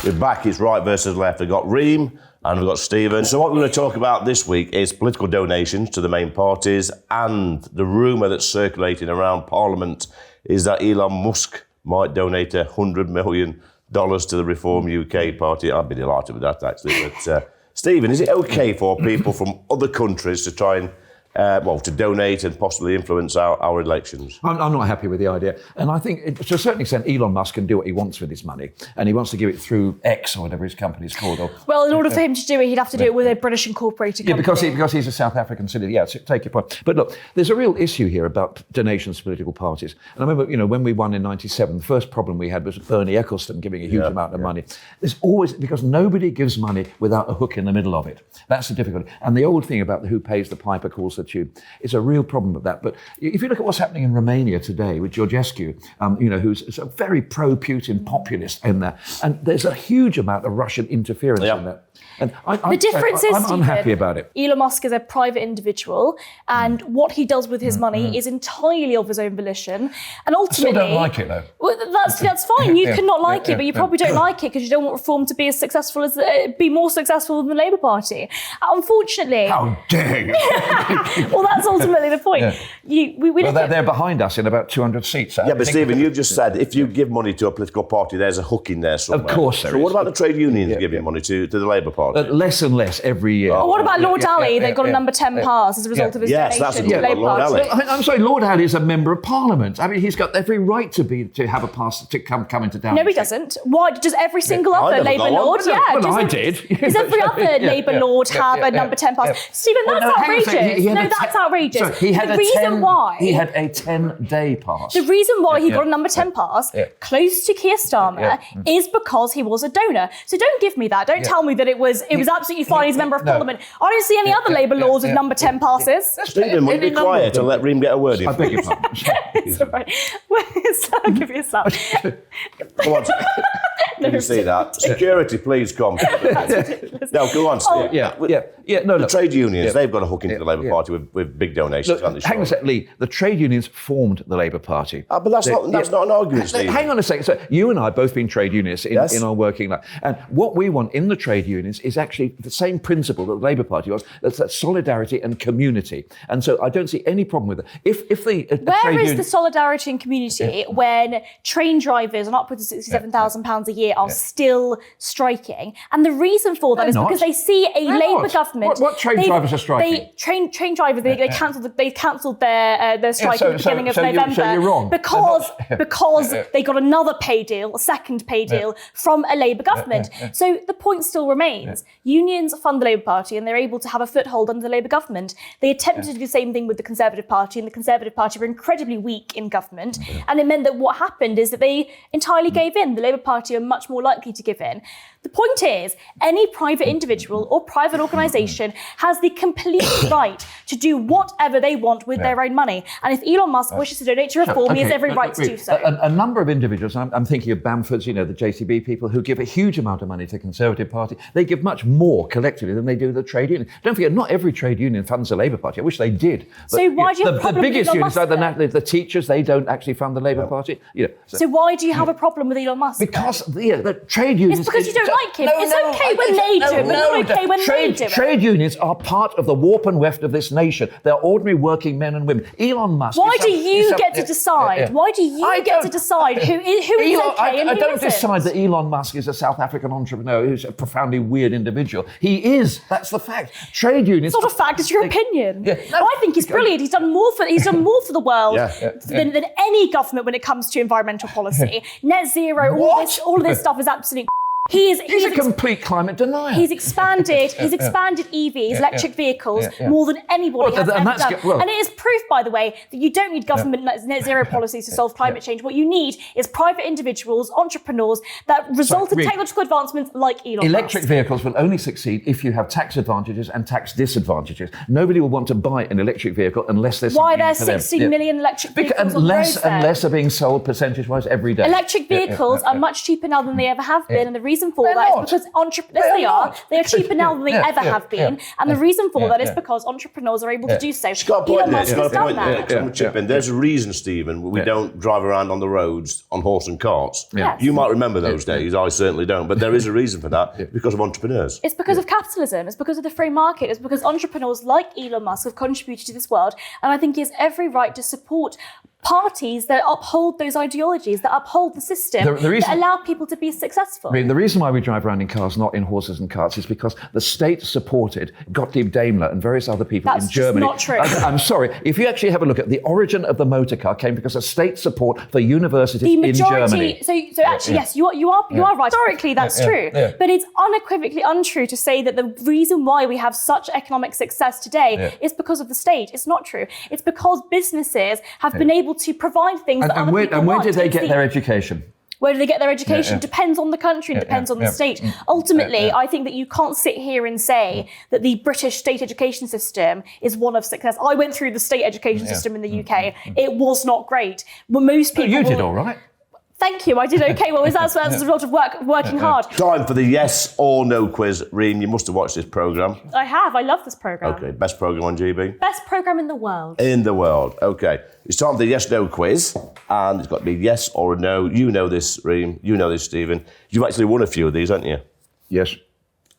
We're back. It's right versus left. We've got Reem and we've got Stephen. So what we're going to talk about this week is political donations to the main parties, and the rumour that's circulating around Parliament is that Elon Musk might donate $100 million to the Reform UK party. I'd be delighted with that, actually. But Stephen, is it okay for people from other countries to try and to donate and possibly influence our elections? I'm not happy with the idea. And I think, to a certain extent, Elon Musk can do what he wants with his money. And he wants to give it through X, or whatever his company's called. Well, in order for him to do it, he'd have to do it with a British incorporated company. Yeah, because he's a South African citizen. Yeah, so take your point. But look, there's a real issue here about donations to political parties. And I remember, when we won in 97, the first problem we had was Bernie Ecclestone giving a huge amount of money. There's always, because nobody gives money without a hook in the middle of it. That's the difficulty. And the old thing about who pays the piper calls the tune. It's a real problem with that. But if you look at what's happening in Romania today with Georgescu, who's a very pro-Putin populist in there, and there's a huge amount of Russian interference in that. And the difference is, I'm unhappy about it. Elon Musk is a private individual, and what he does with his money is entirely of his own volition. And ultimately, I still don't like it, though. Well, that's fine. You cannot like it, but you probably don't like it because you don't want Reform to be as successful as be more successful than the Labour Party. Unfortunately, how dare you? Well, that's ultimately the point. Yeah. They're behind us in about 200 seats. Yeah, but Stephen, you just said if you give money to a political party, there's a hook in there somewhere. Of course there is. So what about the trade unions giving money to the Labour Party? Less and less every year. What about Lord Ali? They got a number 10 pass as a result of his donation that's a to good the Labour one, Lord Party. Ali. I'm sorry, Lord Ali is a member of Parliament. I mean, he's got every right to have a pass to come into Downing. No, he doesn't. Why does every single other Labour Lord? I did. Does every other Labour Lord have a number 10 pass? Stephen, that's outrageous. That's outrageous. Sorry, he had a 10-day pass. The reason why he got a number 10 pass close to Keir Starmer is because he was a donor. So don't give me that. Don't tell me that it was absolutely fine as a member of Parliament. I don't see any other Labour Lords with number 10 passes. Stephen, will you be quiet and let Reem get a word in? I beg your pardon. It's all right. I'll give you a slap. Come on. Can you see that? Security, please come. No, go on, Steve. No, the trade unions, they've got a hook into the Labour Party with big donations. Look, hang on a second, Lee. The trade unions formed the Labour Party. But that's not an argument, Steve. Hang on a second. So you and I have both been trade unionists in our working life. And what we want in the trade unions is actually the same principle that the Labour Party was. That's that solidarity and community. And so I don't see any problem with it. Where is the solidarity and community when train drivers on upwards of £67,000 a year are still striking? And the reason for that is because they see a Labour government. What train drivers are striking? Train drivers. They cancelled their strike at the beginning of November. So you're wrong. Because they got another pay deal, a second pay deal from a Labour government. So the point still remains. Unions fund the Labour Party and they're able to have a foothold under the Labour government. They attempted to do the same thing with the Conservative Party, and the Conservative Party were incredibly weak in government. And it meant that what happened is that they entirely gave in. The Labour Party are much more likely to give in. The point is, any private individual or private organisation has the complete right to do whatever they want with their own money. And if Elon Musk wishes to donate to Reform, he has every right to do so. A number of individuals, I'm thinking of Bamford's, the JCB people, who give a huge amount of money to the Conservative Party. They give much more collectively than they do the trade union. Don't forget, not every trade union funds the Labour Party. I wish they did. But, so why do you have a problem with Elon Musk? The biggest unions, like the teachers, they don't actually fund the Labour Party. So why do you have a problem with Elon Musk? Because the trade unions... It's because you don't like him. It's okay when they do it, but not okay when they do it. Trade unions are part of the warp and weft of this nation. They're ordinary working men and women. Elon Musk... Why do you get to decide? Why do you get to decide who is okay and who isn't? I don't decide that Elon Musk is a South African entrepreneur who's a profoundly weird individual. He is. That's the fact. Trade unions... It's not a fact, it's your opinion. I think he's brilliant. He's done more for the world than any government when it comes to environmental policy. Net zero, all of this stuff is absolute... He's a complete climate denier. He's expanded EVs, electric vehicles, more than anybody has ever done. And it is proof, by the way, that you don't need government net zero policies to solve climate change. What you need is private individuals, entrepreneurs that result in technological advancements like Elon Musk. Electric vehicles will only succeed if you have tax advantages and tax disadvantages. Nobody will want to buy an electric vehicle unless there's why there's 60 million electric vehicles on the roads and less are being sold percentage-wise every day. Electric vehicles are much cheaper now than they ever have been, and the reason for They're that is not. because entrepreneurs, they are. not. They are cheaper now than they ever have been. And the reason for that is yeah. because entrepreneurs are able to do so. She's got a point Elon there. Musk She's got has a done point that. there. Chip in. There's a reason, Stephen, we don't drive around on the roads on horse and carts. Yes. You might remember those days. I certainly don't. But there is a reason for that because of entrepreneurs. It's because of capitalism. It's because of the free market. It's because entrepreneurs like Elon Musk have contributed to this world. And I think he has every right to support parties that uphold those ideologies, that uphold the system, that allow people to be successful. I mean, the reason why we drive around in cars, not in horses and carts, is because the state supported Gottlieb Daimler and various other people That's in Germany. That's not true. I'm sorry. If you actually have a look at the origin of the motor car came because of state support for universities in Germany. So actually, yes, you are right. Historically, that's true. But it's unequivocally untrue to say that the reason why we have such economic success today is because of the state. It's not true. It's because businesses have been able to provide things that other people want. And where did they get their education? Where do they get their education? Depends on the country, depends on the state. Ultimately, I think that you can't sit here and say that the British state education system is one of success. I went through the state education system in the UK. It was not great. Well, most people You did all right. Thank you, I did okay. Well, that's a result of working hard. Time for the yes or no quiz. Reem, you must have watched this programme. I have. I love this programme. Okay, best programme on GB? Best programme in the world. In the world. Okay. It's time for the yes-no quiz. And it's got to be yes or a no. You know this, Reem. You know this, Stephen. You've actually won a few of these, haven't you? Yes.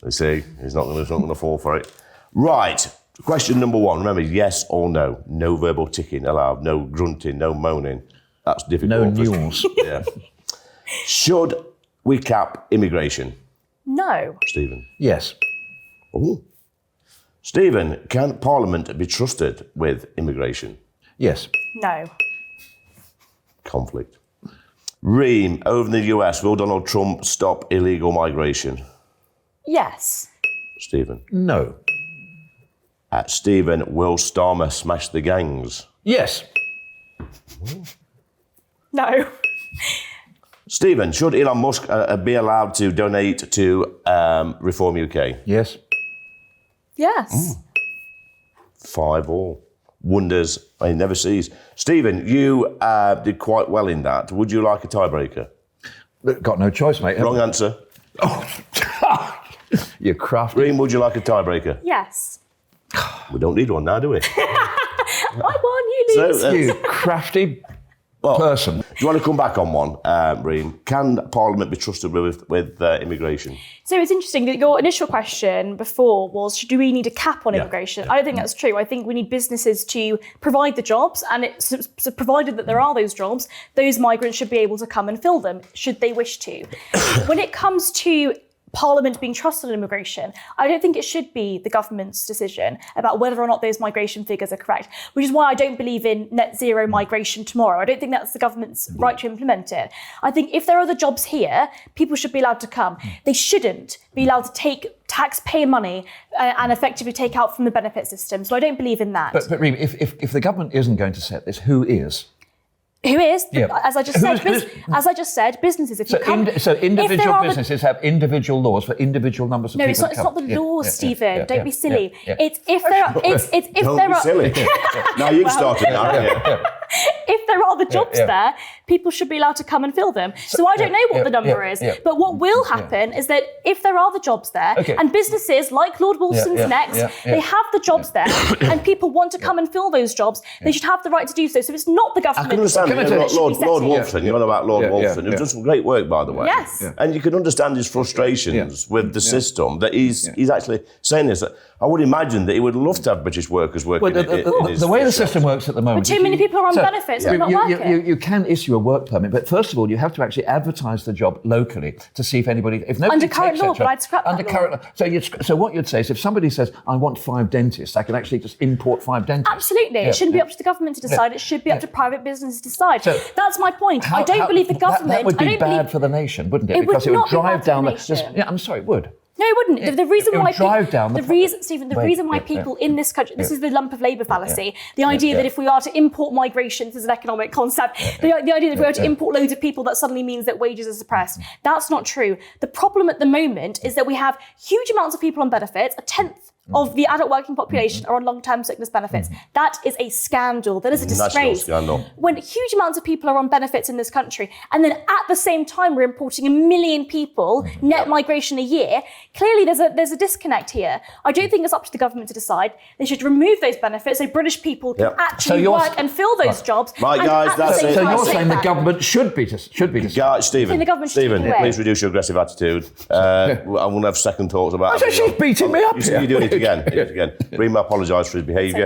Let's see. He's not going to fall for it. Right. Question number one. Remember, yes or no. No verbal ticking allowed. No grunting. No moaning. That's difficult. No nuance. Yeah. Should we cap immigration? No. Stephen. Yes. Ooh. Stephen, can Parliament be trusted with immigration? Yes. No. Conflict. Reem, over in the US, will Donald Trump stop illegal migration? Yes. Stephen. No. Stephen, will Starmer smash the gangs? Yes. No. Stephen, should Elon Musk be allowed to donate to Reform UK? Yes. Yes. 5-5. Wonders he never sees. Stephen, you did quite well in that. Would you like a tiebreaker? Got no choice, mate. Wrong answer. Oh, you're crafty. Reem, would you like a tiebreaker? Yes. We don't need one now, do we? I won, you lose. You crafty person. Do you want to come back on one, Reem? Can Parliament be trusted with immigration? So it's interesting that your initial question before was, do we need a cap on immigration? I don't think that's true. I think we need businesses to provide the jobs, and it's provided that there are those jobs, those migrants should be able to come and fill them, should they wish to. When it comes to Parliament being trusted on immigration, I don't think it should be the government's decision about whether or not those migration figures are correct, which is why I don't believe in net zero migration tomorrow. I don't think that's the government's right to implement it. I think if there are the jobs here, people should be allowed to come. They shouldn't be allowed to take taxpayer money and effectively take out from the benefit system. So I don't believe in that. But Reem, if the government isn't going to set this, who is? Who is? As I just said, businesses. If individual businesses have individual laws for individual numbers of people. No, it's not the laws, Stephen. Don't be silly. It's if Don't there be are. silly. Now you've started now. If there are the jobs there, people should be allowed to come and fill them. So I don't know what the number is, but what will happen is that if there are the jobs there, and businesses like Lord Wolfson's Next, they have the jobs there, and people want to come and fill those jobs, they should have the right to do so. So it's not the government. I can understand Lord Wolfson. You're on about Lord Wolfson, who's done some great work, by the way. Yes. And you can understand his frustrations with the system, that he's actually saying this. I would imagine that he would love to have British workers working in his the way the system works at the moment. But too many people are on benefits and not working. You can issue a work permit, but first of all, you have to actually advertise the job locally to see if anybody, if nobody under current law, but I'd scrap that law. So what you'd say is, if somebody says, "I want 5 dentists," I can actually just import 5 dentists. Absolutely, it shouldn't be up to the government to decide. It should be up to private businesses to decide. So that's my point. I don't believe the government. That would be bad for the nation, wouldn't it? Because it would drive down the. Yeah, I'm sorry, it would. No, it wouldn't. The reason why Stephen, the reason why people in this country, this is the lump of labour fallacy. The idea that if we are to import migration, this is an economic concept. The idea that if we are to import loads of people, that suddenly means that wages are suppressed. That's not true. The problem at the moment is that we have huge amounts of people on benefits, a tenth of the adult working population are on long-term sickness benefits. That is a scandal. That is a disgrace. Scandal. When huge amounts of people are on benefits in this country, and then at the same time we're importing 1 million people, net migration a year, clearly there's a disconnect here. I don't think it's up to the government to decide. They should remove those benefits so British people can actually work and fill those jobs. Right, guys, that's it. So you're saying the government should be deciding. Stephen, the government should take it away. please reduce your aggressive attitude. I won't have second thoughts about it. She's beating me up here. You're doing it again. Bream apologise for his behaviour.